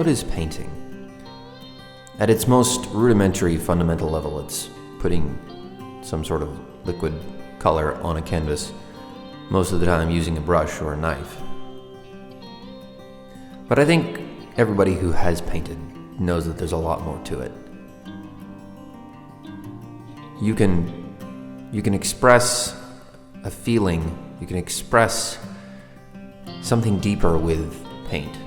what is painting? At its most rudimentary, fundamental level, it's putting some sort of liquid color on a canvas, most of the time using a brush or a knife. But I think everybody who has painted knows that there's a lot more to it. You can express a feeling, you can express something deeper with paint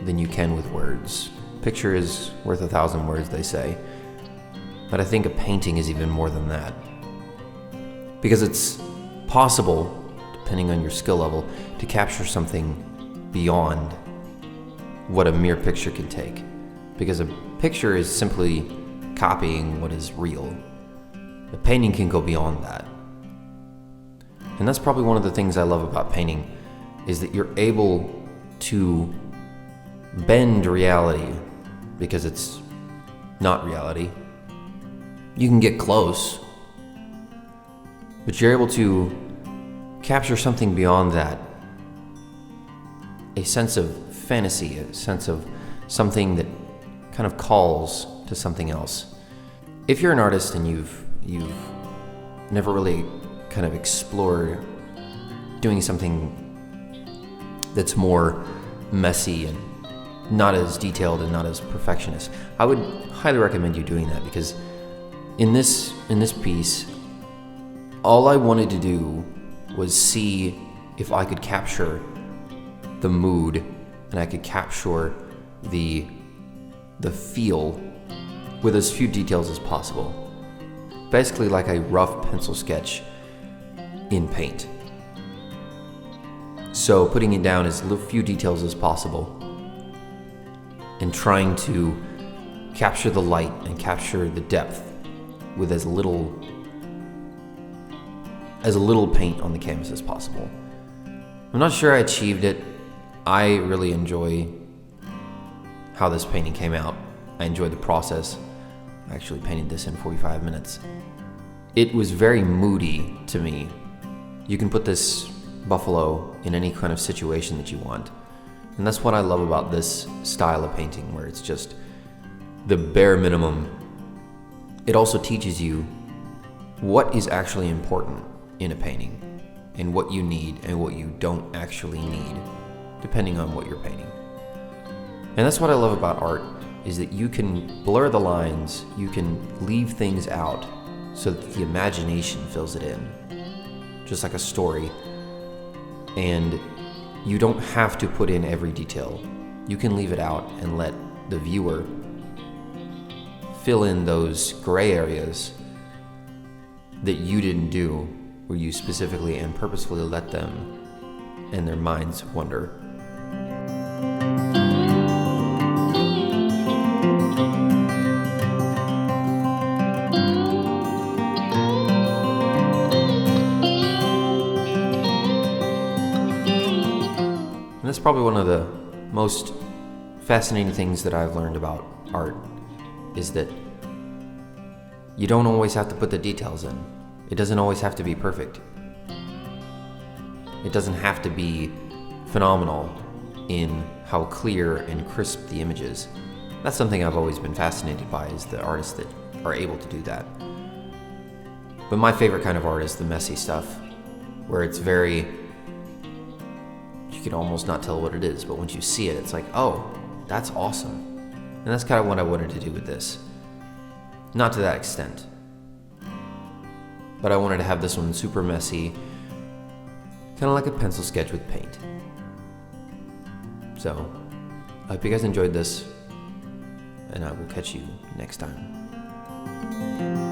than you can with words. Picture is worth 1,000 words, they say. But I think a painting is even more than that. Because it's possible, depending on your skill level, to capture something beyond what a mere picture can take. Because a picture is simply copying what is real. A painting can go beyond that. And that's probably one of the things I love about painting, is that you're able to bend reality because it's not reality. You can get close, but you're able to capture something beyond that. A sense of fantasy, a sense of something that kind of calls to something else. If you're an artist and you've never really kind of explored doing something that's more messy and not as detailed and not as perfectionist, I would highly recommend you doing that, because in this piece, all I wanted to do was see if I could capture the mood and I could capture the feel with as few details as possible. Basically like a rough pencil sketch in paint. So putting it down as few details as possible and trying to capture the light and capture the depth with as little paint on the canvas as possible. I'm not sure I achieved it. I really enjoy how this painting came out. I enjoyed the process. I actually painted this in 45 minutes. It was very moody to me. You can put this buffalo in any kind of situation that you want. And that's what I love about this style of painting, where it's just the bare minimum. It also teaches you what is actually important in a painting and what you need and what you don't actually need, depending on what you're painting. And that's what I love about art, is that you can blur the lines, you can leave things out so that the imagination fills it in, just like a story. And you don't have to put in every detail. You can leave it out and let the viewer fill in those gray areas that you didn't do, where you specifically and purposefully let them and their minds wander. And that's probably one of the most fascinating things that I've learned about art, is that you don't always have to put the details in. It doesn't always have to be perfect. It doesn't have to be phenomenal in how clear and crisp the image is. That's something I've always been fascinated by, is the artists that are able to do that. But my favorite kind of art is the messy stuff, where it's very, you can almost not tell what it is, but once you see it, it's like, oh, that's awesome. And that's kind of what I wanted to do with this. Not to that extent, but I wanted to have this one super messy, kind of like a pencil sketch with paint. So, I hope you guys enjoyed this, and I will catch you next time.